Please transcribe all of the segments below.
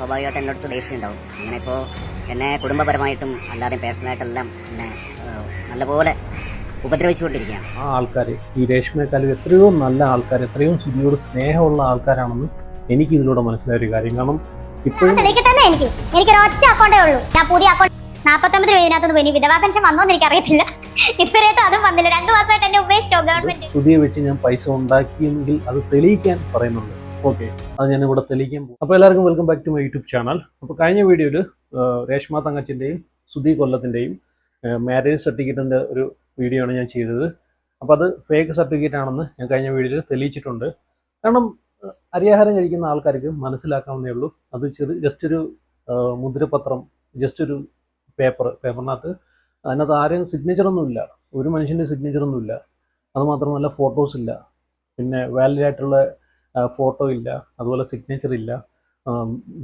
സ്വാഭാവികമായിട്ട് എൻ്റെ അടുത്ത് ദേഷ്യം ഉണ്ടാവും. അങ്ങനെ ഇപ്പോൾ എന്നെ കുടുംബപരമായിട്ടും അല്ലാതെ പേഴ്സണലായിട്ടെല്ലാം എന്നെ നല്ലപോലെ ഉപദ്രവിച്ചുകൊണ്ടിരിക്കുകയാണ്. ആ ആൾക്കാർ ഈ രേഷ്മയെക്കാളും എത്രയോ നല്ല ആൾക്കാർ, എത്രയോ സുധിയോട് സ്നേഹമുള്ള ആൾക്കാരാണെന്ന് എനിക്ക് ഇതിലൂടെ മനസ്സിലായ ഒരു കാര്യം. കാരണം ഇപ്പോഴും എനിക്കൊരു ഒറ്റ അക്കൗണ്ടേ ഉള്ളൂ. ഞാൻ പുതിയ അക്കൗണ്ട് 49 രൂപ ഇതിനകത്ത് പോയി. വിധവാ പെൻഷൻ വന്നോന്ന് എനിക്ക് അറിയത്തില്ല, ഇതുവരെയായിട്ടും അതും വന്നില്ല. 2 മാസമായിട്ട് എന്നെ ഉപേക്ഷിച്ചോ ഗവൺമെന്റ്. പുതിയ വെച്ച് ഞാൻ പൈസ ഉണ്ടാക്കിയെങ്കിൽ അത് തെളിയിക്കാൻ പറയുന്നുണ്ട്. ഓക്കെ, അത് ഞാൻ ഇവിടെ തെളിയിക്കാൻ പോകും. അപ്പോൾ എല്ലാവർക്കും welcome back to my YouTube channel. അപ്പോൾ കഴിഞ്ഞ വീഡിയോയിൽ രേഷ്മ തങ്കച്ചിൻ്റെയും സുധി കൊല്ലത്തിൻ്റെയും മാരേജ് സർട്ടിഫിക്കറ്റിൻ്റെ ഒരു വീഡിയോ ആണ് ഞാൻ ചെയ്തത്. അപ്പോൾ അത് ഫേക്ക് സർട്ടിഫിക്കറ്റ് ആണെന്ന് ഞാൻ കഴിഞ്ഞ വീഡിയോയിൽ തെളിയിച്ചിട്ടുണ്ട്. കാരണം അരിയാഹാരം കഴിക്കുന്ന ആൾക്കാർക്ക് മനസ്സിലാക്കാവുന്നേ ഉള്ളൂ. അത് ജസ്റ്റ് ഒരു മുദ്രപത്രം, ജസ്റ്റ് ഒരു പേപ്പറിനകത്ത് അതിനകത്ത് ആരെയും സിഗ്നേച്ചറൊന്നുമില്ല, ഒരു മനുഷ്യൻ്റെ സിഗ്നേച്ചറൊന്നുമില്ല. അതുമാത്രമല്ല ഫോട്ടോസ് ഇല്ല, പിന്നെ വാലിഡ് ആയിട്ടുള്ള ഫോട്ടോ ഇല്ല, അതുപോലെ സിഗ്നേച്ചർ ഇല്ല.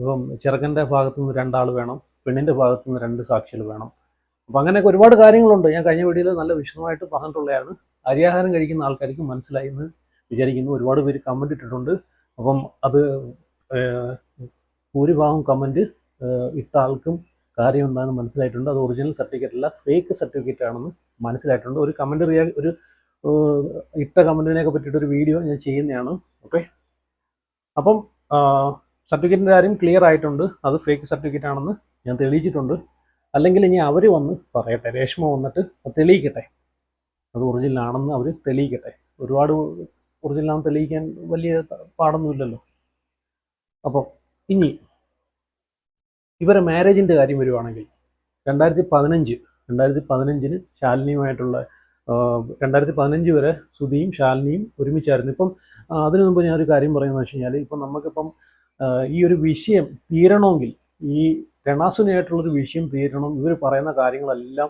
ഇപ്പം ചെറുക്കൻ്റെ ഭാഗത്തു നിന്ന് 2 ആൾ വേണം, പെണ്ണിൻ്റെ ഭാഗത്തു നിന്ന് 2 സാക്ഷികൾ വേണം. അപ്പം അങ്ങനെയൊക്കെ ഒരുപാട് കാര്യങ്ങളുണ്ട്. ഞാൻ കഴിഞ്ഞ വീഡിയോയിൽ നല്ല വിശദമായിട്ട് പറഞ്ഞിട്ടുള്ളതാണ്. അരിയാഹാരം കഴിക്കുന്ന ആൾക്കാർക്ക് മനസ്സിലായി എന്ന് വിചാരിക്കുന്നു. ഒരുപാട് പേര് കമൻറ്റ് ഇട്ടിട്ടുണ്ട്. അപ്പം അത് ഭൂരിഭാഗം കമൻറ്റ് ഇട്ട ആൾക്കും കാര്യം എന്താണെന്ന് മനസ്സിലായിട്ടുണ്ട്. അത് ഒറിജിനൽ സർട്ടിഫിക്കറ്റ് അല്ല, ഫേക്ക് സർട്ടിഫിക്കറ്റ് ആണെന്ന് മനസ്സിലായിട്ടുണ്ട്. ഒരു കമൻറ്റ് ഒരു ഇട്ട കമൻറ്റിനെയൊക്കെ പറ്റിയിട്ടൊരു വീഡിയോ ഞാൻ ചെയ്യുന്നതാണ്. ഓക്കെ, അപ്പം സർട്ടിഫിക്കറ്റിൻ്റെ കാര്യം ക്ലിയർ ആയിട്ടുണ്ട്. അത് ഫേക്ക് സർട്ടിഫിക്കറ്റ് ആണെന്ന് ഞാൻ തെളിയിച്ചിട്ടുണ്ട്. അല്ലെങ്കിൽ ഇനി അവർ വന്ന് പറയട്ടെ, രേഷ്മ വന്നിട്ട് തെളിയിക്കട്ടെ, അത് ഒറിജിനൽ ആണെന്ന് അവർ തെളിയിക്കട്ടെ. ഒരുപാട് ഒറിജിനലാണെന്ന് തെളിയിക്കാൻ വലിയ പാടൊന്നുമില്ലല്ലോ. അപ്പോൾ ഇനി ഇവരെ മാരേജിൻ്റെ കാര്യം വരുവാണെങ്കിൽ 2015 ശാലിനിയുമായിട്ടുള്ള 2015 വരെ സുധിയും ശാലിനിയും ഒരുമിച്ചായിരുന്നു. ഇപ്പം അതിനു മുമ്പ് ഞാനൊരു കാര്യം പറയുന്നത് വെച്ച് കഴിഞ്ഞാൽ, ഇപ്പം നമുക്കിപ്പം ഈ ഒരു വിഷയം തീരണമെങ്കിൽ, ഈ രണാസുനായിട്ടുള്ളൊരു വിഷയം തീരണം, ഇവർ പറയുന്ന കാര്യങ്ങളെല്ലാം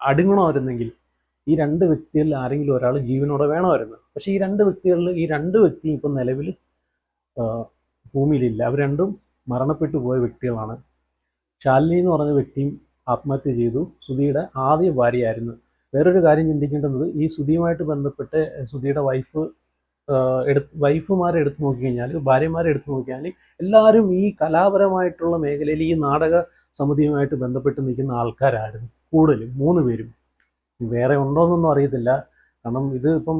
അടുങ്ങണമായിരുന്നെങ്കിൽ ഈ 2 വ്യക്തികളിൽ ആരെങ്കിലും ഒരാൾ ജീവനോടെ വേണമായിരുന്നു. പക്ഷേ ഈ 2 വ്യക്തികളിൽ ഈ 2 വ്യക്തിയും ഇപ്പം നിലവിൽ ഭൂമിയിലില്ല. അവർ രണ്ടും മരണപ്പെട്ടു പോയ വ്യക്തികളാണ്. ശാലിനി എന്ന് പറഞ്ഞ വ്യക്തിയും ആത്മഹത്യ ചെയ്തു. സുധിയുടെ ആദ്യ ഭാര്യയായിരുന്നു. വേറൊരു കാര്യം ചിന്തിക്കേണ്ടത്, ഈ സുധിയുമായിട്ട് ബന്ധപ്പെട്ട് സുധിയുടെ വൈഫുമാരെ എടുത്തു നോക്കിക്കഴിഞ്ഞാൽ, ഭാര്യമാരെ എടുത്തു നോക്കിയാൽ എല്ലാവരും ഈ കലാപരമായിട്ടുള്ള മേഖലയിൽ ഈ നാടക സമിതിയുമായിട്ട് ബന്ധപ്പെട്ട് നിൽക്കുന്ന ആൾക്കാരായിരുന്നു കൂടുതലും. 3 പേരും. വേറെ ഉണ്ടോയെന്നൊന്നും അറിയത്തില്ല. കാരണം ഇത് ഇപ്പം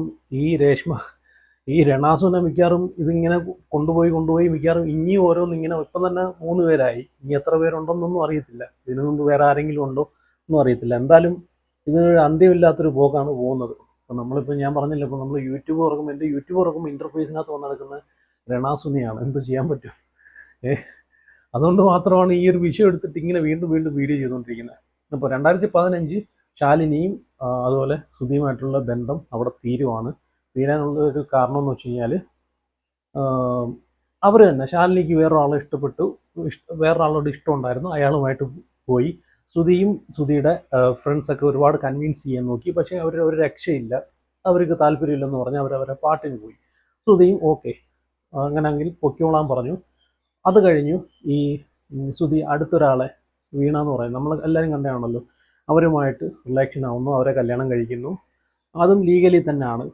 ഈ രണാസുനെ മിക്കാറും ഇതിങ്ങനെ കൊണ്ടുപോയി മിക്കാറും ഇനിയും ഓരോന്നിങ്ങനെ ഇപ്പം തന്നെ 3 പേരായി. ഇനി എത്ര പേരുണ്ടെന്നൊന്നും അറിയത്തില്ല. ഇതിനു മുമ്പ് വേറെ ആരെങ്കിലും ഉണ്ടോ ഒന്നും അറിയത്തില്ല. എന്തായാലും ഇത് അന്ത്യമില്ലാത്തൊരു പോക്കാണ് പോകുന്നത്. അപ്പം നമ്മളിപ്പോൾ ഞാൻ പറഞ്ഞില്ല, ഇപ്പോൾ നമ്മൾ യൂട്യൂബ് തുറക്കുമ്പോൾ, എൻ്റെ യൂട്യൂബ് തുറക്കുമ്പോൾ ഇൻ്റർഫേസിനകത്ത് വന്ന് നടക്കുന്ന രണാസുനെയാണ്. എന്ത് ചെയ്യാൻ പറ്റും? അതുകൊണ്ട് മാത്രമാണ് ഈ ഒരു വിഷയം എടുത്തിട്ട് ഇങ്ങനെ വീണ്ടും വീഡിയോ ചെയ്തുകൊണ്ടിരിക്കുന്നത്. അപ്പോൾ 2015 ശാലിനിയും അതുപോലെ സുധിയുമായിട്ടുള്ള ബന്ധം അവിടെ തീരാനുള്ള ഒരു കാരണം എന്ന് വെച്ച് കഴിഞ്ഞാൽ, അവർ തന്നെ ശാലിനിക്ക് വേറൊരാളെ വേറൊരാളോട് ഇഷ്ടമുണ്ടായിരുന്നു, അയാളുമായിട്ട് പോയി. സുധിയും സുധിയുടെ ഫ്രണ്ട്സൊക്കെ ഒരുപാട് കൺവിൻസ് ചെയ്യാൻ നോക്കി. പക്ഷേ ഒരു രക്ഷയില്ല, അവർക്ക് താല്പര്യമില്ലെന്ന് പറഞ്ഞ് അവരവരെ പാട്ടിന് പോയി. സുധിയും ഓക്കെ അങ്ങനെയെങ്കിൽ പൊക്കോളാൻ പറഞ്ഞു. അത് കഴിഞ്ഞു ഈ സുധി അടുത്തൊരാളെ, വീണ എന്ന് പറയുന്നത് നമ്മൾ എല്ലാവരും കണ്ടാണല്ലോ, അവരുമായിട്ട് റിലേഷൻ ആവുന്നു, അവരെ കല്യാണം കഴിക്കുന്നു. അതും ലീഗലി തന്നെയാണ്.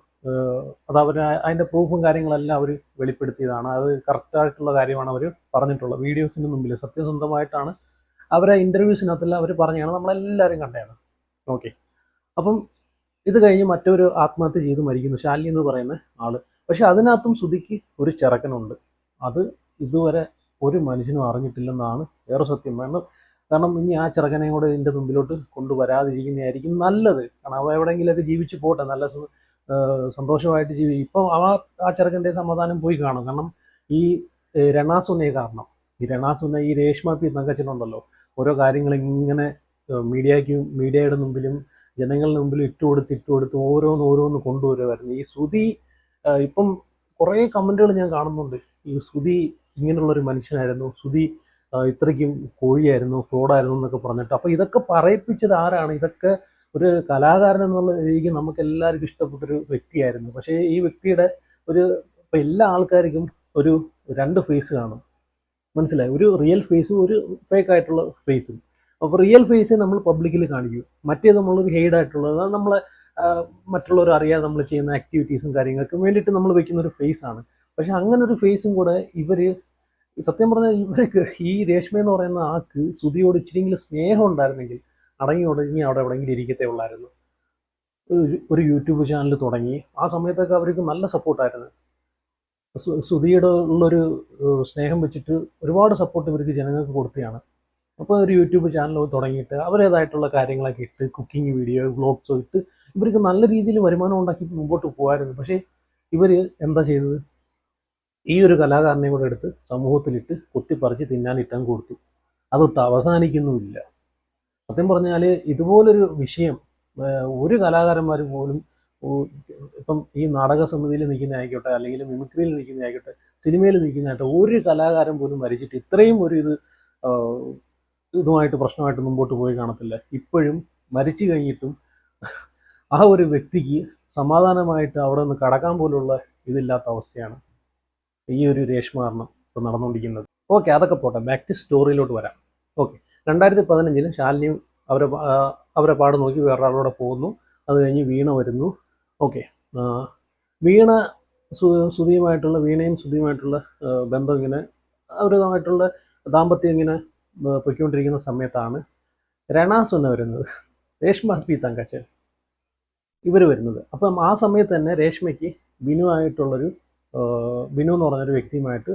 അത് അതിൻ്റെ പ്രൂഫും കാര്യങ്ങളെല്ലാം അവർ വെളിപ്പെടുത്തിയതാണ്. അത് കറക്റ്റായിട്ടുള്ള കാര്യമാണ് അവർ പറഞ്ഞിട്ടുള്ളത്. വീഡിയോസിന് മുമ്പിൽ സത്യസന്ധമായിട്ടാണ് അവരെ ഇൻ്റർവ്യൂസിനകത്തെല്ലാം അവർ പറഞ്ഞാണ്, നമ്മളെല്ലാവരും കണ്ടതാണ്. ഓക്കെ, അപ്പം ഇത് കഴിഞ്ഞ് മറ്റൊരു ആത്മഹത്യ ചെയ്ത് മരിക്കുന്നു, ശാലിനി എന്ന് പറയുന്ന ആൾ. പക്ഷെ അതിനകത്തും സുധിക്ക് ഒരു ചെറുക്കനുണ്ട്. അത് ഇതുവരെ ഒരു മനുഷ്യനും അറിഞ്ഞിട്ടില്ലെന്നാണ് വേറെ സത്യം. കാരണം ഇനി ആ ചെറുക്കനെയും കൂടെ ഇതിൻ്റെ മുമ്പിലോട്ട് കൊണ്ടുവരാതിരിക്കുന്നതായിരിക്കും നല്ലത്. കാരണം അവ എവിടെയെങ്കിലുമൊക്കെ ജീവിച്ച് പോട്ടെ, നല്ല സന്തോഷമായിട്ട് ഇപ്പം ആ ചെറുക്കൻ്റെ സമാധാനം പോയി കാണും. കാരണം ഈ രണാസുനെ കാരണം, ഈ രേഷ്മ പി തങ്കച്ചനുണ്ടല്ലോ, ഓരോ കാര്യങ്ങൾ ഇങ്ങനെ മീഡിയയുടെ മുമ്പിലും ജനങ്ങളുടെ മുമ്പിലും ഇട്ടുകൊടുത്ത് ഓരോന്ന് കൊണ്ടുവരുമായിരുന്നു. ഈ സുധി ഇപ്പം കുറേ കമൻറ്റുകൾ ഞാൻ കാണുന്നുണ്ട്. ഈ സുധി ഇങ്ങനെയുള്ളൊരു മനുഷ്യനായിരുന്നു, സുധി ഇത്രയ്ക്കും കോഴിയായിരുന്നു, ഫ്രോഡായിരുന്നു എന്നൊക്കെ പറഞ്ഞിട്ട്. അപ്പോൾ ഇതൊക്കെ പറയിപ്പിച്ചത് ആരാണ്? ഇതൊക്കെ ഒരു കലാകാരൻ എന്നുള്ള രീതിക്ക് നമുക്ക് എല്ലാവർക്കും ഇഷ്ടപ്പെട്ടൊരു വ്യക്തിയായിരുന്നു. പക്ഷേ ഈ വ്യക്തിയുടെ ഇപ്പം എല്ലാ ആൾക്കാർക്കും ഒരു 2 ഫേസ് കാണും, മനസ്സിലായി? ഒരു റിയൽ ഫേസും ഒരു ഫേക്ക് ആയിട്ടുള്ള ഫേസും. അപ്പോൾ റിയൽ ഫേസ് നമ്മൾ പബ്ലിക്കിൽ കാണിക്കും, മറ്റേത് നമ്മളൊരു ഹെയ്ഡായിട്ടുള്ളത്, അത് നമ്മളെ മറ്റുള്ളവർ അറിയാതെ നമ്മൾ ചെയ്യുന്ന ആക്ടിവിറ്റീസും കാര്യങ്ങൾക്കും വേണ്ടിയിട്ട് നമ്മൾ വെക്കുന്ന ഒരു ഫേസാണ്. പക്ഷെ അങ്ങനെ ഒരു ഫേസും കൂടെ ഇവർ സത്യം പറഞ്ഞാൽ ഇവർക്ക് ഈ രേഷ്മ എന്ന് പറയുന്ന ആൾക്ക് സുധിയോട് ഇച്ചിരിയെങ്കിലും സ്നേഹം ഉണ്ടായിരുന്നെങ്കിൽ അടങ്ങി ഒടുങ്ങി അവിടെ എവിടെയെങ്കിലും ഇരിക്കത്തേ ഉള്ളായിരുന്നു. ഒരു യൂട്യൂബ് ചാനൽ തുടങ്ങി ആ സമയത്തൊക്കെ അവർക്ക് നല്ല സപ്പോർട്ടായിരുന്നു. സുധിയുടെ ഉള്ളൊരു സ്നേഹം വെച്ചിട്ട് ഒരുപാട് സപ്പോർട്ട് ഇവർക്ക് ജനങ്ങൾക്ക് കൊടുത്തതാണ്. അപ്പോൾ ഒരു യൂട്യൂബ് ചാനൽ തുടങ്ങിയിട്ട് അവരേതായിട്ടുള്ള കാര്യങ്ങളൊക്കെ ഇട്ട് കുക്കിംഗ് വീഡിയോ വ്ളോഗ്സോ ഇട്ട് ഇവർക്ക് നല്ല രീതിയിൽ വരുമാനം ഉണ്ടാക്കി മുമ്പോട്ട് പോകുമായിരുന്നു. പക്ഷേ ഇവർ എന്താ ചെയ്തത്? ഈ ഒരു കലാകാരനെ കൂടെ എടുത്ത് സമൂഹത്തിലിട്ട് കുത്തിപ്പറിച്ച് തിന്നാനിട്ടാൻ കൊടുത്തു. അതൊട്ട് അവസാനിക്കുന്നുമില്ല. സത്യം പറഞ്ഞാൽ ഇതുപോലൊരു വിഷയം ഒരു കലാകാരന്മാർ പോലും ഇപ്പം ഈ നാടക സമിതിയിൽ നിൽക്കുന്ന ആയിക്കോട്ടെ, അല്ലെങ്കിൽ മിമിക്രിയിൽ നിൽക്കുന്ന ആയിക്കോട്ടെ, സിനിമയിൽ നിൽക്കുന്നതായിട്ട് ഒരു കലാകാരൻ പോലും മരിച്ചിട്ട് ഇത്രയും ഒരു ഇതുമായിട്ട് പ്രശ്നമായിട്ട് മുമ്പോട്ട് പോയി കാണത്തില്ല. ഇപ്പോഴും മരിച്ചു കഴിഞ്ഞിട്ടും ആ ഒരു വ്യക്തിക്ക് സമാധാനമായിട്ട് അവിടെ നിന്ന് കടക്കാൻ പോലുള്ള ഇതില്ലാത്ത അവസ്ഥയാണ് ഈ ഒരു രേഷ്മാരണം ഇപ്പോൾ നടന്നുകൊണ്ടിരിക്കുന്നത്. ഓക്കെ, അതൊക്കെ പോട്ടെ, ബാക്ക് ടു സ്റ്റോറിയിലോട്ട് വരാം. ഓക്കെ, 2015 ശാലിനിയും അവരെ പാട് നോക്കി വേറൊരാളോടെ പോകുന്നു. അത് കഴിഞ്ഞ് വീണ വരുന്നു. ഓക്കെ, വീണ വീണയും സുധിയുമായിട്ടുള്ള ബന്ധം ഇങ്ങനെ അവരുമായിട്ടുള്ള ദാമ്പത്യം ഇങ്ങനെ പൊയ്ക്കൊണ്ടിരിക്കുന്ന സമയത്താണ് രണാസുന വരുന്നത്, രേഷ്മ പി തങ്കച്ചൻ ഇവർ വരുന്നത്. അപ്പം ആ സമയത്ത് തന്നെ രേഷ്മയ്ക്ക് ബിനു എന്ന് പറഞ്ഞൊരു വ്യക്തിയുമായിട്ട്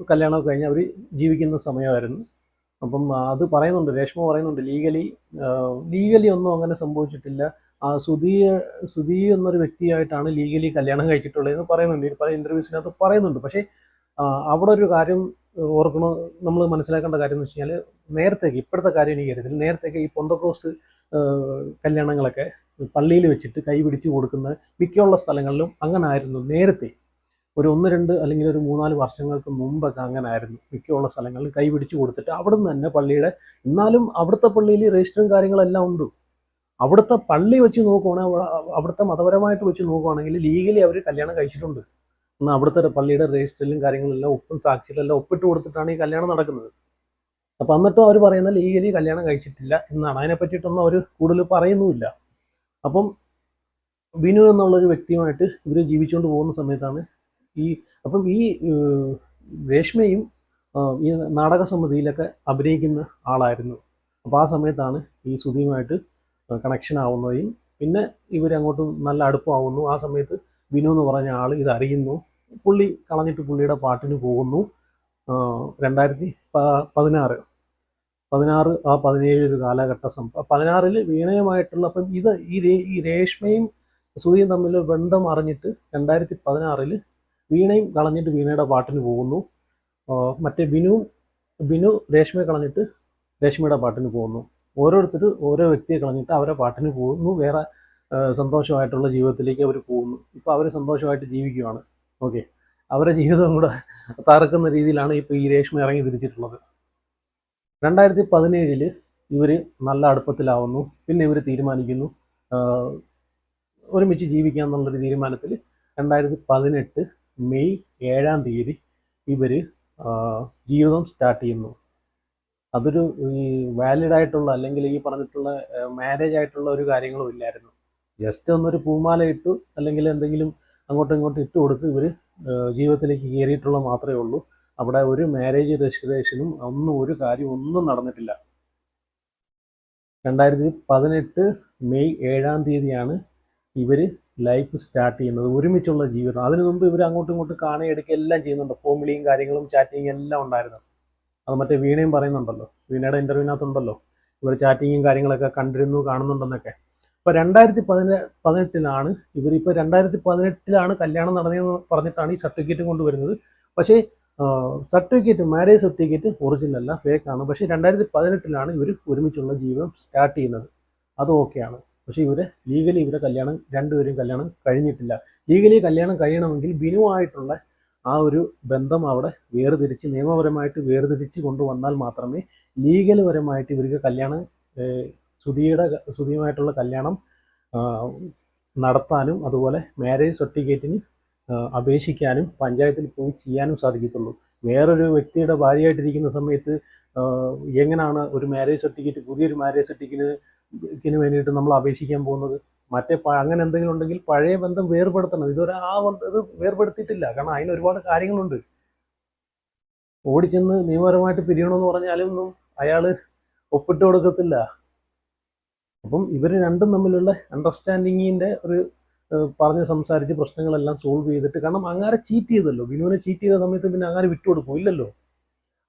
കല്യാണമൊക്കെ കഴിഞ്ഞ് അവർ ജീവിക്കുന്ന സമയമായിരുന്നു. അപ്പം അത് പറയുന്നുണ്ട്, രേഷ്മ പറയുന്നുണ്ട്, ലീഗലി ഒന്നും അങ്ങനെ സംഭവിച്ചിട്ടില്ല. സുധി എന്നൊരു വ്യക്തിയായിട്ടാണ് ലീഗലി കല്യാണം കഴിച്ചിട്ടുള്ളതെന്ന് പറയുന്നുണ്ട്. പല ഇൻ്റർവ്യൂസിനകത്ത് പറയുന്നുണ്ട്. പക്ഷേ അവിടെ ഒരു കാര്യം ഓർക്കണം, നമ്മൾ മനസ്സിലാക്കേണ്ട കാര്യം എന്ന് വെച്ച് കഴിഞ്ഞാൽ, നേരത്തേക്ക് ഇപ്പോഴത്തെ കാര്യം എനിക്ക് അറിയത്തില്ല, നേരത്തേക്ക് ഈ പൊന്തക്കോസ് കല്യാണങ്ങളൊക്കെ പള്ളിയിൽ വെച്ചിട്ട് കൈ പിടിച്ച് കൊടുക്കുന്ന മിക്കുള്ള സ്ഥലങ്ങളിലും അങ്ങനെ ആയിരുന്നു നേരത്തെ. ഒരു 1-2 അല്ലെങ്കിൽ ഒരു 3-4 വർഷങ്ങൾക്ക് മുമ്പൊക്കെ അങ്ങനെ ആയിരുന്നു. മിക്കുള്ള സ്ഥലങ്ങളിൽ കൈ പിടിച്ച് കൊടുത്തിട്ട് അവിടെ നിന്ന് തന്നെ പള്ളിയുടെ, എന്നാലും അവിടുത്തെ പള്ളിയിൽ രജിസ്റ്ററും കാര്യങ്ങളെല്ലാം ഉണ്ട്. അവിടുത്തെ പള്ളി വെച്ച് നോക്കുവാണെങ്കിൽ, അവിടുത്തെ മതപരമായിട്ട് വെച്ച് നോക്കുവാണെങ്കിൽ ലീഗലി അവർ കല്യാണം കഴിച്ചിട്ടുണ്ട്. എന്നാൽ അവിടുത്തെ പള്ളിയുടെ രജിസ്റ്ററിലും കാര്യങ്ങളെല്ലാം ഒപ്പും സാക്ഷിയിലെല്ലാം ഒപ്പിട്ട് കൊടുത്തിട്ടാണ് ഈ കല്യാണം നടക്കുന്നത്. അപ്പം എന്നിട്ടും അവർ പറയുന്ന ലീഗലി കല്യാണം കഴിച്ചിട്ടില്ല എന്നാണ്. അതിനെ പറ്റിയിട്ടൊന്നും അവർ കൂടുതൽ പറയുന്നുമില്ല. അപ്പം ബിനു എന്നുള്ളൊരു വ്യക്തിയുമായിട്ട് ഇവർ ജീവിച്ചുകൊണ്ട് പോകുന്ന സമയത്താണ് ഈ രേഷ്മയും ഈ നാടക സമിതിയിലൊക്കെ അഭിനയിക്കുന്ന ആളായിരുന്നു. അപ്പോൾ ആ സമയത്താണ് ഈ സുധിയുമായിട്ട് കണക്ഷൻ ആവുന്നതും പിന്നെ ഇവരങ്ങോട്ട് നല്ല അടുപ്പമാവുന്നു. ആ സമയത്ത് ബിനു എന്ന് പറഞ്ഞ ആൾ ഇതറിയുന്നു. പുള്ളി കളഞ്ഞിട്ട് പുള്ളിയുടെ പാട്ടിന് പോകുന്നു. 2016 17 ഒരു കാലഘട്ട 16 വീണയുമായിട്ടുള്ള, അപ്പം ഈ രേഷ്മയും സുധിയും തമ്മിൽ ബന്ധം അറിഞ്ഞിട്ട് 2016 വീണയും കളഞ്ഞിട്ട് വീണയുടെ പാട്ടിന് പോകുന്നു. മറ്റേ ബിനു രേഷ്മയെ കളഞ്ഞിട്ട് രേഷ്മയുടെ പാട്ടിന് പോകുന്നു. ഓരോരുത്തർ ഓരോ വ്യക്തിയെ കളഞ്ഞിട്ട് അവരെ പാട്ടിന് പോകുന്നു. വേറെ സന്തോഷമായിട്ടുള്ള ജീവിതത്തിലേക്ക് അവർ പോകുന്നു. ഇപ്പോൾ അവർ സന്തോഷമായിട്ട് ജീവിക്കുകയാണ്. ഓക്കെ, അവരുടെ ജീവിതം കൂടെ തകർക്കുന്ന രീതിയിലാണ് ഇപ്പോൾ ഈ രേഷ്മ ഇറങ്ങി തിരിച്ചിട്ടുള്ളത്. 2017 ഇവർ നല്ല അടുപ്പത്തിലാവുന്നു. പിന്നെ ഇവർ തീരുമാനിക്കുന്നു ഒരുമിച്ച് ജീവിക്കാമെന്നുള്ളൊരു തീരുമാനത്തിൽ 2018 മെയ് 7 ഇവർ ജീവിതം സ്റ്റാർട്ട് ചെയ്യുന്നു. അതൊരു ഈ വാലിഡായിട്ടുള്ള അല്ലെങ്കിൽ ഈ പറഞ്ഞിട്ടുള്ള മാരേജ് ആയിട്ടുള്ള ഒരു കാര്യങ്ങളും ഇല്ലായിരുന്നു. ജസ്റ്റ് ഒന്നൊരു പൂമാല ഇട്ടു അല്ലെങ്കിൽ എന്തെങ്കിലും അങ്ങോട്ടും ഇങ്ങോട്ടും ഇട്ട് കൊടുത്ത് ഇവർ ജീവിതത്തിലേക്ക് കയറിയിട്ടുള്ള മാത്രമേ ഉള്ളൂ. അവിടെ ഒരു മാരേജ് രജിസ്ട്രേഷനും ഒരു കാര്യം ഒന്നും നടന്നിട്ടില്ല. 2018 മെയ് 7 ഇവർ ലൈഫ് സ്റ്റാർട്ട് ചെയ്യുന്നത്, ഒരുമിച്ചുള്ള ജീവിതം. അതിനു മുമ്പ് ഇവർ അങ്ങോട്ടും ഇങ്ങോട്ടും കാണുകയെടുക്കുക എല്ലാം ചെയ്യുന്നുണ്ട്. ഫോമിലിയും കാര്യങ്ങളും ചാറ്റിങ്ങും എല്ലാം ഉണ്ടായിരുന്നു. അത് മറ്റേ വീണയും പറയുന്നുണ്ടല്ലോ, വീണയുടെ ഇൻ്റർവ്യൂവിനകത്തുണ്ടല്ലോ ഇവർ ചാറ്റിങ്ങും കാര്യങ്ങളൊക്കെ കാണുന്നുണ്ടെന്നൊക്കെ. ഇപ്പോൾ 2018 ഇവരിപ്പോൾ 2018 കല്യാണം നടന്നതെന്ന് പറഞ്ഞിട്ടാണ് ഈ സർട്ടിഫിക്കറ്റ് കൊണ്ടുവരുന്നത്. പക്ഷേ മാരേജ് സർട്ടിഫിക്കറ്റ് ഒറിജിനൽ അല്ല, ഫേക്കാണ്. പക്ഷേ 2018 ഇവർ ഒരുമിച്ചുള്ള ജീവിതം സ്റ്റാർട്ട് ചെയ്യുന്നത്. അത് ഓക്കെയാണ്. പക്ഷേ ലീഗലി കല്യാണം, രണ്ടുപേരും കല്യാണം കഴിഞ്ഞിട്ടില്ല. ലീഗലി കല്യാണം കഴിയണമെങ്കിൽ ബിനുവായിട്ടുള്ള ആ ഒരു ബന്ധം അവിടെ നിയമപരമായിട്ട് വേർതിരിച്ച് കൊണ്ടുവന്നാൽ മാത്രമേ ലീഗൽ പരമായിട്ട് ഇവർക്ക് കല്യാണം, സുധിയുമായിട്ടുള്ള കല്യാണം നടത്താനും അതുപോലെ മാരേജ് സർട്ടിഫിക്കറ്റിന് അപേക്ഷിക്കാനും പഞ്ചായത്തിൽ പോയി ചെയ്യാനും സാധിക്കത്തുള്ളൂ. വേറൊരു വ്യക്തിയുടെ ഭാര്യയായിട്ടിരിക്കുന്ന സമയത്ത് എങ്ങനെയാണ് ഒരു മാരേജ് സർട്ടിഫിക്കറ്റ്, പുതിയൊരു മാരേജ് സർട്ടിഫിക്കറ്റിന് വേണ്ടിയിട്ട് നമ്മൾ അപേക്ഷിക്കാൻ പോകുന്നത്? അങ്ങനെ എന്തെങ്കിലും ഉണ്ടെങ്കിൽ പഴയ ബന്ധം വേർപെടുത്തണം. ഇത് വേർപെടുത്തിയിട്ടില്ല. കാരണം അതിന് ഒരുപാട് കാര്യങ്ങളുണ്ട്. ഓടിച്ചെന്ന് നിയമപരമായിട്ട് പിരിയണമെന്ന് പറഞ്ഞാലും ഒന്നും അയാൾ ഒപ്പിട്ട് കൊടുക്കത്തില്ല. അപ്പം ഇവർ രണ്ടും തമ്മിലുള്ള അണ്ടർസ്റ്റാൻഡിങ്ങിൻ്റെ ഒരു പറഞ്ഞ് സംസാരിച്ച് പ്രശ്നങ്ങളെല്ലാം സോൾവ് ചെയ്തിട്ട്, കാരണം അങ്ങാരെ ചീറ്റ് ചെയ്തല്ലോ, ബിനുവിനെ ചീറ്റ് ചെയ്ത സമയത്ത് പിന്നെ അങ്ങാരെ വിട്ടുകൊടുക്കും ഇല്ലല്ലോ.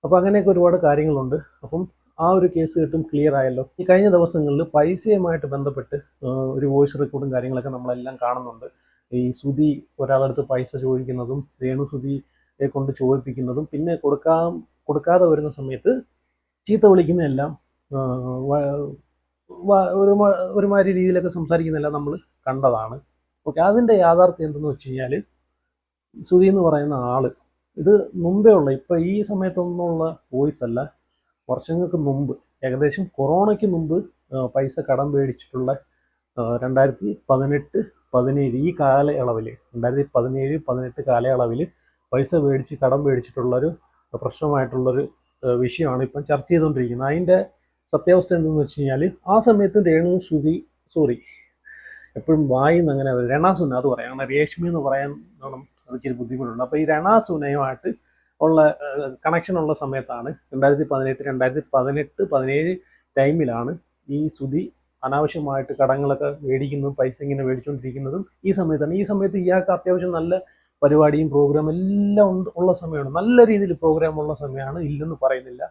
അപ്പോൾ അങ്ങനെയൊക്കെ ഒരുപാട് കാര്യങ്ങളുണ്ട്. അപ്പം ആ ഒരു കേസ് കേട്ടും ക്ലിയർ ആയല്ലോ. ഈ കഴിഞ്ഞ ദിവസങ്ങളിൽ പൈസയുമായിട്ട് ബന്ധപ്പെട്ട് ഒരു വോയിസ് റെക്കോർഡും കാര്യങ്ങളൊക്കെ നമ്മളെല്ലാം കാണുന്നുണ്ട്. ഈ സുധി ഒരാളടുത്ത് പൈസ ചോദിക്കുന്നതും രേണു സുധിയെ കൊണ്ട് ചോദിപ്പിക്കുന്നതും പിന്നെ കൊടുക്കാതെ വരുന്ന സമയത്ത് ചീത്ത വിളിക്കുന്നതെല്ലാം ഒരുമാതിരി രീതിയിലൊക്കെ സംസാരിക്കുന്നതെല്ലാം നമ്മൾ കണ്ടതാണ്. ഓക്കെ, അതിൻ്റെ യാഥാർത്ഥ്യം എന്തെന്ന് വെച്ച് കഴിഞ്ഞാൽ സുധി എന്ന് പറയുന്ന ആള് ഇത് മുമ്പേ ഉള്ള, ഇപ്പം ഈ സമയത്തൊന്നുള്ള വോയിസ് അല്ല, വർഷങ്ങൾക്ക് മുമ്പ് ഏകദേശം കൊറോണയ്ക്ക് മുമ്പ് പൈസ കടം മേടിച്ചിട്ടുള്ള 2018-17 ഈ കാലയളവിൽ 2017-18 കാലയളവിൽ പൈസ കടം മേടിച്ചിട്ടുള്ളൊരു പ്രശ്നമായിട്ടുള്ളൊരു വിഷയമാണ് ഇപ്പം ചർച്ച ചെയ്തുകൊണ്ടിരിക്കുന്നത്. അതിൻ്റെ സത്യാവസ്ഥ എന്തെന്ന് വെച്ച് കഴിഞ്ഞാൽ ആ സമയത്ത് എപ്പോഴും വായിന്ന് അങ്ങനെ രണാസുന അത് പറയാം, അങ്ങനെ രേഷ്മി എന്ന് പറയാൻ അത് ഇച്ചിരി ബുദ്ധിമുട്ടുണ്ട്. അപ്പോൾ ഈ രണാസുനയുമായിട്ട് ഉള്ള കണക്ഷനുള്ള സമയത്താണ് 2018-17 ടൈമിലാണ് ഈ സുധി അനാവശ്യമായിട്ട് കടങ്ങളൊക്കെ മേടിക്കുന്നതും പൈസ ഇങ്ങനെ മേടിച്ചുകൊണ്ടിരിക്കുന്നതും ഈ സമയത്താണ്. ഈ സമയത്ത് ഇയാൾക്ക് അത്യാവശ്യം നല്ല പരിപാടിയും പ്രോഗ്രാം എല്ലാം ഉള്ള സമയമാണ്, നല്ല രീതിയിൽ പ്രോഗ്രാം ഉള്ള സമയമാണ്, ഇല്ലെന്ന് പറയുന്നില്ല.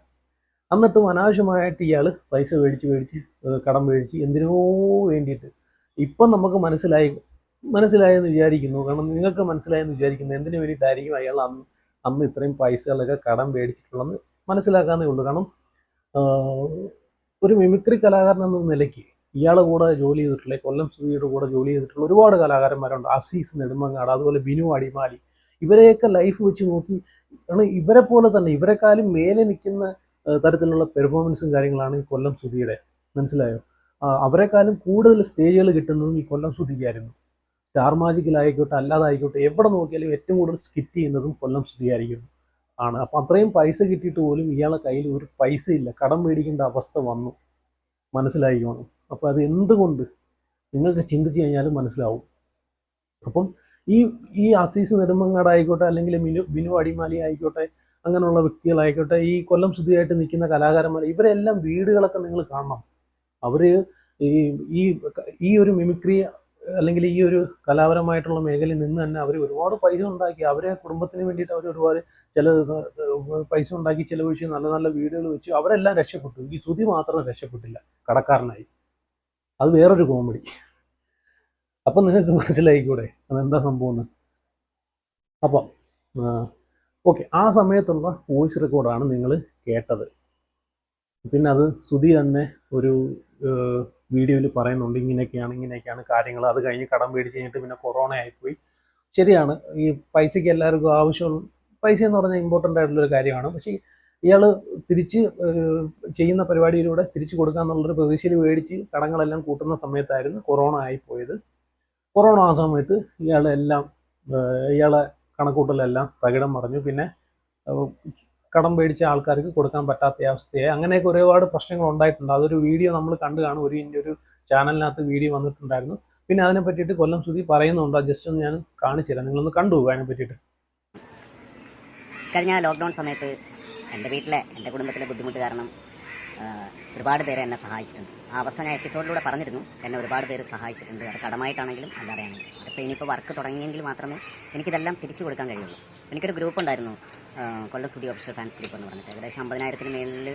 എന്നിട്ടും അനാവശ്യമായിട്ട് ഇയാൾ പൈസ മേടിച്ച് കടം മേടിച്ച് എന്തിനോ വേണ്ടിയിട്ട് ഇപ്പം നമുക്ക് മനസ്സിലായെന്ന് വിചാരിക്കുന്നു. കാരണം നിങ്ങൾക്ക് മനസ്സിലായെന്ന് വിചാരിക്കുന്നു എന്തിനു വേണ്ടിയിട്ടായിരിക്കും അയാൾ അന്ന് ഇത്രയും പൈസകളൊക്കെ കടം മേടിച്ചിട്ടുള്ളതെന്ന് മനസ്സിലാക്കാന്നേ ഉള്ളൂ. കാരണം ഒരു മിമിക്രി കലാകാരൻ എന്ന നിലയ്ക്ക് ഇയാളെ കൂടെ ജോലി ചെയ്തിട്ടുള്ള, കൊല്ലം സുധിയുടെ കൂടെ ജോലി ചെയ്തിട്ടുള്ള ഒരുപാട് കലാകാരന്മാരുണ്ട്. അസീസ് നെടുമങ്ങാട്, അതുപോലെ ബിനു അടിമാലി, ഇവരെയൊക്കെ ലൈഫ് വെച്ച് നോക്കി ഇവരെ പോലെ തന്നെ ഇവരെക്കാളും മേലെ നിൽക്കുന്ന തരത്തിലുള്ള പെർഫോമൻസും കാര്യങ്ങളാണ് ഈ കൊല്ലം സുധിയുടെ. മനസ്സിലായോ? അവരെക്കാളും കൂടുതൽ സ്റ്റേജുകൾ കിട്ടുന്നതും ഈ കൊല്ലം സുധിക്കായിരുന്നു. സ്റ്റാർ മാജിക്കിലായിക്കോട്ടെ അല്ലാതായിക്കോട്ടെ എവിടെ നോക്കിയാലും ഏറ്റവും കൂടുതൽ സ്കിറ്റ് ചെയ്യുന്നതും കൊല്ലം സുധിയായിരിക്കും ആണ്. അപ്പം അത്രയും പൈസ കിട്ടിയിട്ട് പോലും ഇയാളെ കയ്യിൽ ഒരു പൈസ ഇല്ല, കടം മേടിക്കേണ്ട അവസ്ഥ വന്നു. മനസ്സിലായിക്കോണം. അപ്പോൾ അത് എന്തുകൊണ്ട് നിങ്ങൾക്ക് ചിന്തിച്ച് കഴിഞ്ഞാലും മനസ്സിലാവും. അപ്പം ഈ അസീസ് നെടുമങ്ങാട് ആയിക്കോട്ടെ അല്ലെങ്കിൽ ബിനു അടിമാലി ആയിക്കോട്ടെ അങ്ങനെയുള്ള വ്യക്തികളായിക്കോട്ടെ ഈ കൊല്ലം സുധിയായിട്ട് നിൽക്കുന്ന കലാകാരന്മാർ ഇവരെല്ലാം വീടുകളൊക്കെ നിങ്ങൾ കാണണം. അവർ ഈ ഒരു മിമിക്രി അല്ലെങ്കിൽ ഈ ഒരു കലാപരമായിട്ടുള്ള മേഖലയിൽ നിന്ന് തന്നെ അവർ ഒരുപാട് പൈസ ഉണ്ടാക്കി, അവരെ കുടുംബത്തിന് വേണ്ടിയിട്ട് അവർ ഒരുപാട് പൈസ ഉണ്ടാക്കി ചിലവഴിച്ച് നല്ല നല്ല വീടുകൾ വെച്ച് അവരെല്ലാം രക്ഷപ്പെട്ടു. ഈ സുധി മാത്രം രക്ഷപ്പെട്ടില്ല, കടക്കാരനായി. അത് വേറൊരു കോമഡി. അപ്പം നിങ്ങൾക്ക് മനസ്സിലായിക്കൂടെ അതെന്താ സംഭവം. അപ്പം ഓക്കെ, ആ സമയത്തുള്ള വോയിസ് റെക്കോർഡാണ് നിങ്ങൾ കേട്ടത്. പിന്നെ അത് സുധി തന്നെ ഒരു വീഡിയോയിൽ പറയുന്നുണ്ട്, ഇങ്ങനെയൊക്കെയാണ് കാര്യങ്ങൾ. അത് കഴിഞ്ഞ് കടം മേടിച്ച് കഴിഞ്ഞിട്ട് പിന്നെ കൊറോണ ആയിപ്പോയി. ശരിയാണ്, ഈ പൈസയ്ക്ക് എല്ലാവർക്കും ആവശ്യമുള്ള പൈസ എന്ന് പറഞ്ഞാൽ ഇമ്പോർട്ടൻ്റ് ആയിട്ടുള്ളൊരു കാര്യമാണ്. പക്ഷേ ഇയാൾ തിരിച്ച് ചെയ്യുന്ന പരിപാടിയിലൂടെ തിരിച്ചു കൊടുക്കാമെന്നുള്ളൊരു പ്രതീക്ഷയിൽ മേടിച്ച് കടങ്ങളെല്ലാം കൂട്ടുന്ന സമയത്തായിരുന്നു കൊറോണ ആയിപ്പോയത്. കൊറോണ ആ സമയത്ത് ഇയാളെ കണക്കൂട്ടലെല്ലാം തകിടം മറിഞ്ഞു. പിന്നെ കടം പേടിച്ച ആൾക്കാർക്ക് കൊടുക്കാൻ പറ്റാത്ത അവസ്ഥയായി. അങ്ങനെയൊക്കെ ഒരുപാട് പ്രശ്നങ്ങൾ ഉണ്ടായിട്ടുണ്ട്. അതൊരു വീഡിയോ നമ്മൾ കണ്ടു കാണും, ഒരു ചാനലിനകത്ത് വീഡിയോ വന്നിട്ടുണ്ടായിരുന്നു. പിന്നെ അതിനെ പറ്റിയിട്ട് കൊല്ലം സുധി പറയുന്നുണ്ട്, ജസ്റ്റ് ഒന്ന് ഞാൻ കാണിച്ചു തരാം, നിങ്ങളൊന്ന് കണ്ടു അതിനെ പറ്റിയിട്ട്. കഴിഞ്ഞ ലോക്ക്ഡൗൺ സമയത്ത് എൻ്റെ കുടുംബത്തിലെ ബുദ്ധിമുട്ട് കാരണം ഒരുപാട് പേരെ എന്നെ സഹായിച്ചിട്ടുണ്ട്. ആ അവസ്ഥ ഞാൻ എപ്പിസോഡിലൂടെ പറഞ്ഞിരുന്നു. എന്നെ ഒരുപാട് പേര് സഹായിച്ചിട്ടുണ്ട്, അത് കടമായിട്ടാണെങ്കിലും അല്ലാതെയാണെങ്കിലും. അപ്പോൾ ഇനിയിപ്പോൾ വർക്ക് തുടങ്ങിയെങ്കിൽ മാത്രമേ എനിക്കിതെല്ലാം തിരിച്ചു കൊടുക്കാൻ കഴിയുള്ളൂ. എനിക്കൊരു ഗ്രൂപ്പ് ഉണ്ടായിരുന്നു, Kollam Sudhi official fans group എന്ന് പറഞ്ഞിട്ട്. ഏകദേശം 50,000-ന് മേളിൽ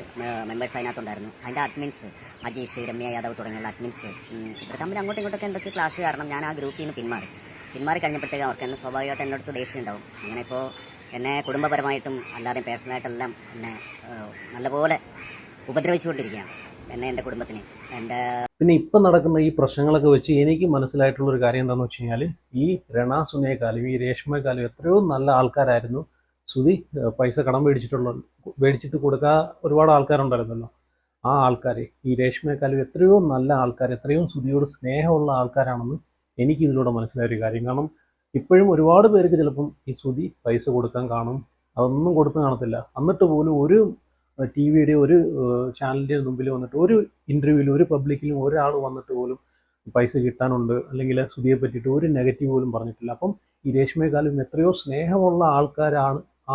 മെമ്പേഴ്സ് അതിനകത്തുണ്ടായിരുന്നു. അതിൻ്റെ അഡ്മിൻസ് അജീഷ്, രമ്യ യാദവ് തുടങ്ങിയുള്ള അഡ്മിൻസ് ഇവർ തമ്മിൽ അങ്ങോട്ടും ഇങ്ങോട്ടൊക്കെ എന്തൊക്കെ ക്ലാഷ് കാരണം ഞാൻ ആ ഗ്രൂപ്പിൽ നിന്ന് പിന്മാറി കഴിഞ്ഞപ്പോഴത്തേക്ക് അവർക്ക് എന്നെ സ്വാഭാവികമായിട്ട് എൻ്റെ അടുത്ത് ദേഷ്യം ഉണ്ടാവും. അങ്ങനെ ഇപ്പോൾ എന്നെ കുടുംബപരമായിട്ടും അല്ലാതെ പേഴ്സണലായിട്ടെല്ലാം എന്നെ നല്ലപോലെ ഉപദ്രവിച്ചുകൊണ്ടിരിക്കുകയാണ്, എന്നെ, എൻ്റെ കുടുംബത്തിനെ. പിന്നെ ഇപ്പം നടക്കുന്ന ഈ പ്രശ്നങ്ങളൊക്കെ വെച്ച് എനിക്ക് മനസ്സിലായിട്ടുള്ളൊരു കാര്യം എന്താണെന്ന് വെച്ച് കഴിഞ്ഞാൽ ഈ രണാസുനയെക്കാളും ഈ രേഷ്മയെക്കാളും എത്രയോ നല്ല ആൾക്കാരായിരുന്നു സുധി പൈസ കടം മേടിച്ചിട്ട് കൊടുക്കാൻ ഒരുപാട് ആൾക്കാരുണ്ടായിരുന്നല്ലോ. ആ ആൾക്കാർ ഈ രേഷ്മയെക്കാളും എത്രയോ നല്ല ആൾക്കാർ, എത്രയോ സുധിയോട് സ്നേഹമുള്ള ആൾക്കാരാണെന്ന് എനിക്ക് ഇതിലൂടെ മനസ്സിലായൊരു കാര്യം. കാരണം ഇപ്പോഴും ഒരുപാട് പേർക്ക് ചിലപ്പം ഈ സുധി പൈസ കൊടുക്കാൻ കാണും, അതൊന്നും കൊടുത്ത് കാണത്തില്ല. എന്നിട്ട് പോലും ഒരു ടി വിയുടെ ഒരു ചാനലിൻ്റെ മുമ്പിൽ വന്നിട്ട് ഒരു ഇൻ്റർവ്യൂവിലും ഒരു പബ്ലിക്കിലും ഒരാൾ വന്നിട്ട് പോലും പൈസ കിട്ടാനുണ്ട് അല്ലെങ്കിൽ സുധിയെ പറ്റിയിട്ട് ഒരു നെഗറ്റീവ് പോലും പറഞ്ഞിട്ടില്ല. അപ്പം ഈ രേഷ്മയെക്കാളും എത്രയോ സ്നേഹമുള്ള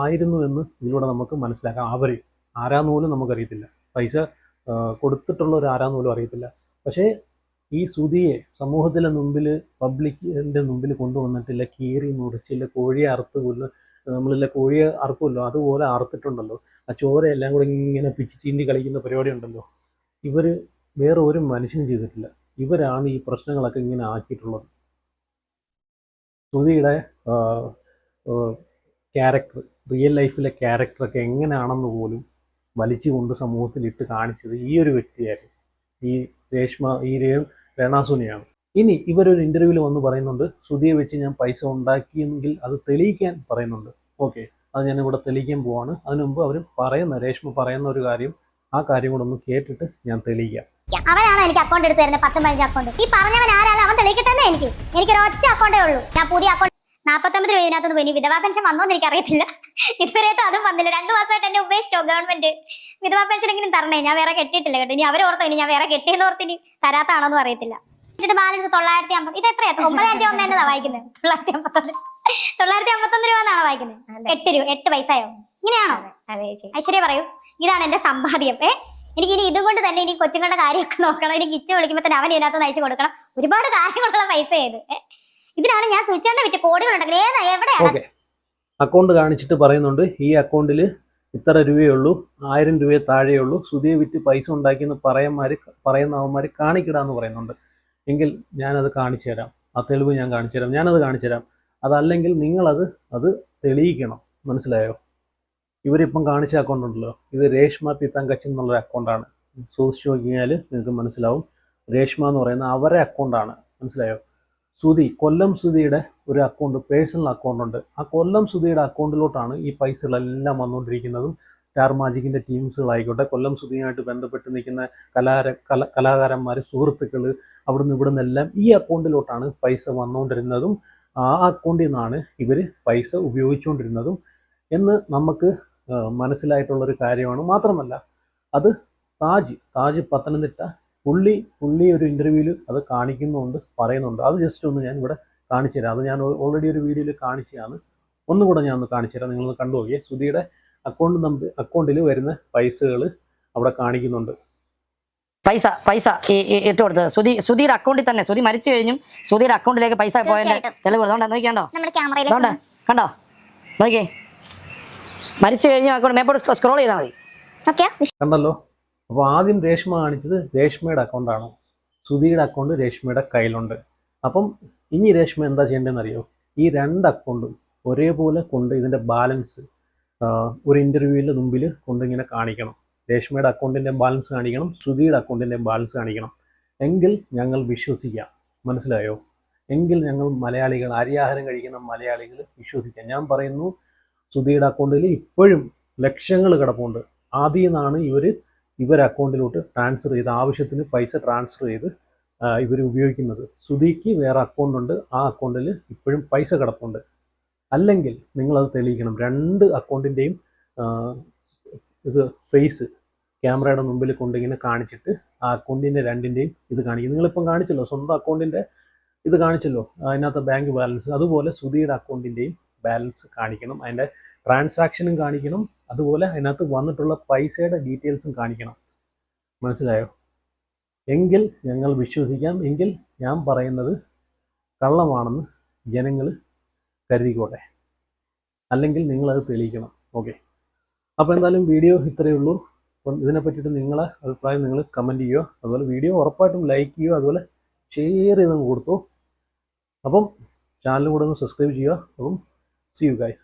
ആയിരുന്നു എന്ന് ഇതിലൂടെ നമുക്ക് മനസ്സിലാക്കാം. അവർ ആരാന്ന് പോലും നമുക്കറിയത്തില്ല, പൈസ കൊടുത്തിട്ടുള്ള ഒരു ആരാന്ന് പോലും അറിയത്തില്ല. പക്ഷേ ഈ സുധിയെ സമൂഹത്തിൻ്റെ മുമ്പിൽ, പബ്ലിക്കിൻ്റെ മുമ്പിൽ കൊണ്ടുവന്നിട്ടില്ല, കീറി മുറിച്ചില്ല, കോഴിയെ അറുത്ത് കൊല്ല്, നമ്മളില്ല കോഴിയെ അറുക്കുമല്ലോ അതുപോലെ അറുത്തിട്ടുണ്ടല്ലോ. ആ ചോരയെല്ലാം കൂടെ ഇങ്ങനെ പിച്ച് ചീന്തി കളിക്കുന്ന പരിപാടി ഉണ്ടല്ലോ. ഇവർ വേറെ ഒരു മനുഷ്യനും ചെയ്തിട്ടില്ല. ഇവരാണ് ഈ പ്രശ്നങ്ങളൊക്കെ ഇങ്ങനെ ആക്കിയിട്ടുള്ളത്. സുധിയുടെ ക്യാരക്ടർ, റിയൽ ലൈഫിലെ ക്യാരക്ടറൊക്കെ എങ്ങനെയാണെന്ന് പോലും വലിച്ചുകൊണ്ട് സമൂഹത്തിലിട്ട് കാണിച്ചത് ഈ ഒരു വ്യക്തിയായിരുന്നു, ഈ രേണാസുനെയാണ്. ഇനി ഇവരൊരു ഇൻ്റർവ്യൂവിൽ വന്ന് പറയുന്നുണ്ട്, സുധിയെ വെച്ച് ഞാൻ പൈസ ഉണ്ടാക്കിയെങ്കിൽ അത് തെളിയിക്കാൻ പറയുന്നുണ്ട്. ഓക്കെ, അത് ഞാനിവിടെ തെളിയിക്കാൻ പോവാണ്. അതിനു മുമ്പ് അവർ രേഷ്മ പറയുന്ന ഒരു കാര്യം, ആ കാര്യം കൂടെ ഒന്ന് കേട്ടിട്ട് ഞാൻ തെളിയിക്കാം. അവനാണ് എനിക്ക് അക്കൗണ്ട് എടുത്ത് തരുന്നത്, 10-15 അക്കൗണ്ട്. ഈ പറഞ്ഞവൻ ആരാണ്, അവൻ തെളിയിക്കട്ടെ. എനിക്കൊരു ഒറ്റ അക്കൗണ്ടേ ഉള്ളൂ. ഞാൻ പുതിയ അക്കൗണ്ട് 49 രൂപ ഇതിനകത്തൊന്നും പോയി. വിധവാ പെൻഷൻ വന്നോന്ന് എനിക്കറിയത്തില്ല, ഇതുവരെയായിട്ടും അതും വന്നില്ല. 2 മാസമായിട്ട് എന്നെ ഉപേക്ഷിച്ചോ ഗവൺമെന്റ്. വിധവാ പെൻഷൻ എങ്കിലും തരണേ, ഞാൻ വേറെ കെട്ടിയിട്ടില്ല കേട്ടോ. ഇനി അവരോർത്തോ ഇനി ഞാൻ വേറെ കെട്ടിയെന്ന് ഓർത്തിനി തരാത്താണോന്നും അറിയത്തില്ല. ബാലൻസ് 950. ഇത് എത്രയാ? 951 എന്നതാ വായിക്കുന്നത്. 951 രൂപ എന്നാണോ വായിക്കുന്നത്? 8 പൈസയോ? ഇങ്ങനെയാണോ? ഐശ്വര്യ പറയൂ, ഇതാണ് എന്റെ സമ്പാദ്യം. എനിക്ക് ഇനി ഇതുകൊണ്ട് തന്നെ ഇനി കൊച്ചുങ്ങളുടെ കാര്യമൊക്കെ നോക്കണം. ഇനി കിച്ചു വിളിക്കുമ്പോൾ തന്നെ അവൻ ഇതിനകത്ത് അയച്ചു കൊടുക്കണം. ഒരുപാട് കാര്യങ്ങളുള്ള പൈസ ചെയ്ത് ഇതിനാണ് ഞാൻ സ്വിച്ച് വിറ്റ് കോടികളുണ്ടെങ്കിൽ എവിടെയാണ്? അക്കൗണ്ട് കാണിച്ചിട്ട് പറയുന്നുണ്ട്, ഈ അക്കൗണ്ടിൽ ഇത്ര രൂപയുള്ളൂ, 1000 രൂപയെ താഴെയുള്ളൂ, സുധിയെ വിറ്റ് പൈസ ഉണ്ടാക്കിയെന്ന് പറയുന്നവന്മാർ കാണിക്കിടാന്ന് പറയുന്നുണ്ട്. എങ്കിൽ ഞാനത് കാണിച്ചു തരാം, ആ തെളിവ് ഞാൻ കാണിച്ചു തരാം, ഞാനത് കാണിച്ചു തരാം. അതല്ലെങ്കിൽ നിങ്ങളത് തെളിയിക്കണം. മനസ്സിലായോ? ഇവരിപ്പം കാണിച്ച അക്കൗണ്ട് ഉണ്ടല്ലോ, ഇത് രേഷ്മ പിത്തങ്കച്ചൻ എന്നുള്ളൊരു അക്കൗണ്ടാണ്. സൂക്ഷിച്ച് നോക്കിയാൽ നിങ്ങൾക്ക് മനസ്സിലാവും. രേഷ്മ എന്ന് പറയുന്ന അവരുടെ അക്കൗണ്ടാണ്. മനസ്സിലായോ? കൊല്ലം സുധിയുടെ ഒരു അക്കൗണ്ട്, പേഴ്സണൽ അക്കൗണ്ട് ഉണ്ട്. ആ കൊല്ലം സുധിയുടെ അക്കൗണ്ടിലോട്ടാണ് ഈ പൈസകളെല്ലാം വന്നുകൊണ്ടിരിക്കുന്നതും. സ്റ്റാർ മാജിക്കിൻ്റെ ടീംസുകളായിക്കോട്ടെ, കൊല്ലം സുധിയുമായിട്ട് ബന്ധപ്പെട്ട് നിൽക്കുന്ന കലാകാരന്മാർ, സുഹൃത്തുക്കൾ, അവിടുന്ന് ഇവിടുന്നെല്ലാം ഈ അക്കൗണ്ടിലോട്ടാണ് പൈസ വന്നുകൊണ്ടിരുന്നതും ആ അക്കൗണ്ടിൽ നിന്നാണ് ഇവർ പൈസ ഉപയോഗിച്ചുകൊണ്ടിരുന്നതും എന്ന് നമുക്ക് മനസ്സിലായിട്ടുള്ളൊരു കാര്യമാണ്. മാത്രമല്ല അത് താജ് പത്തനംതിട്ട പുള്ളി ഒരു ഇൻ്റർവ്യൂവിൽ അത് കാണിക്കുന്നുണ്ട്, പറയുന്നുണ്ട്. അത് ജസ്റ്റ് ഒന്ന് ഞാൻ ഇവിടെ കാണിച്ചു തരാം. അത് ഞാൻ ഓൾറെഡി ഒരു വീഡിയോയിൽ കാണിച്ചതാണ്. ഒന്നുകൂടെ ഞാൻ ഒന്ന് കാണിച്ചു തരാം, നിങ്ങളൊന്ന് കണ്ടു നോക്കിയേ. സുധിയുടെ അക്കൗണ്ടിൽ വരുന്ന പൈസകൾ അവിടെ കാണിക്കുന്നുണ്ട്. പൈസ ഇട്ട് കൊടുത്തത് സുധിയുടെ അക്കൗണ്ടിൽ തന്നെ. സുധി മരിച്ചു കഴിഞ്ഞും സുധിയുടെ അക്കൗണ്ടിലേക്ക് പൈസ പോയതിന്റെ തെളിവ് നോക്കിയാണ്ടോ? കണ്ടോ? നോക്കിയേ, മരിച്ചു കഴിഞ്ഞ അക്കൗണ്ട് മേപ്പോട്ട് സ്ക്രോൾ ചെയ്താൽ മതി. കണ്ടല്ലോ? അപ്പോൾ ആദ്യം രേഷ്മ കാണിച്ചത് രേഷ്മയുടെ അക്കൗണ്ടാണ്. സുധിയുടെ അക്കൗണ്ട് രേഷ്മയുടെ കയ്യിലുണ്ട്. അപ്പം ഇനി രേഷ്മ എന്താ ചെയ്യേണ്ടതെന്ന് അറിയോ? ഈ 2 അക്കൗണ്ടും ഒരേപോലെ കൊണ്ട് ഇതിൻ്റെ ബാലൻസ് ഒരു ഇൻ്റർവ്യൂവിൻ്റെ മുമ്പിൽ കൊണ്ടിങ്ങനെ കാണിക്കണം. രേഷ്മയുടെ അക്കൗണ്ടിൻ്റെ ബാലൻസ് കാണിക്കണം, സുധിയുടെ അക്കൗണ്ടിൻ്റെ ബാലൻസ് കാണിക്കണം. എങ്കിൽ ഞങ്ങൾ വിശ്വസിക്കാം. മനസ്സിലായോ? എങ്കിൽ ഞങ്ങൾ മലയാളികൾ, അരിയാഹാരം കഴിക്കുന്ന മലയാളികൾ വിശ്വസിക്കാം. ഞാൻ പറയുന്നു, സുധിയുടെ അക്കൗണ്ടിൽ ഇപ്പോഴും ലക്ഷങ്ങൾ കിടപ്പുണ്ട്. ആദ്യം നിന്നാണ് ഇവർ അക്കൗണ്ടിലോട്ട് ട്രാൻസ്ഫർ ചെയ്ത്, ആവശ്യത്തിന് പൈസ ട്രാൻസ്ഫർ ചെയ്ത് ഇവർ ഉപയോഗിക്കുന്നത്. സുധിക്ക് വേറെ അക്കൗണ്ടുണ്ട്, ആ അക്കൗണ്ടിൽ ഇപ്പോഴും പൈസ കിടപ്പുണ്ട്. അല്ലെങ്കിൽ നിങ്ങളത് തെളിയിക്കണം. 2 അക്കൗണ്ടിൻ്റെയും ഇത് ഫേസ് ക്യാമറയുടെ മുമ്പിൽ കൊണ്ടിങ്ങനെ കാണിച്ചിട്ട് ആ അക്കൗണ്ടിൻ്റെ 2ൻ്റെയും ഇത് കാണിക്കും. നിങ്ങളിപ്പം കാണിച്ചല്ലോ, സ്വന്തം അക്കൗണ്ടിൻ്റെ ഇത് കാണിച്ചല്ലോ, അതിനകത്ത് ബാങ്ക് ബാലൻസ്. അതുപോലെ സുധിയുടെ അക്കൗണ്ടിൻ്റെയും ബാലൻസ് കാണിക്കണം, അതിൻ്റെ ട്രാൻസാക്ഷനും കാണിക്കണം, അതുപോലെ അതിനകത്ത് വന്നിട്ടുള്ള പൈസയുടെ ഡീറ്റെയിൽസും കാണിക്കണം. മനസ്സിലായോ? എങ്കിൽ ഞങ്ങൾ വിശ്വസിക്കാം. എങ്കിൽ ഞാൻ പറയുന്നത് കള്ളമാണെന്ന് ജനങ്ങൾ കരുതിക്കോട്ടെ. അല്ലെങ്കിൽ നിങ്ങളത് തെളിയിക്കണം. ഓക്കെ, അപ്പോൾ എന്തായാലും വീഡിയോ ഇത്രയേ ഉള്ളൂ. അപ്പം ഇതിനെ പറ്റിയിട്ട് നിങ്ങളെ അഭിപ്രായം നിങ്ങൾ കമൻറ്റ് ചെയ്യുക. അതുപോലെ വീഡിയോ ഉറപ്പായിട്ടും ലൈക്ക് ചെയ്യുക, അതുപോലെ ഷെയർ ചെയ്ത് കൊടുത്തു. അപ്പം ചാനലും കൂടെ ഒന്ന് സബ്സ്ക്രൈബ് ചെയ്യുക. അപ്പം see you guys.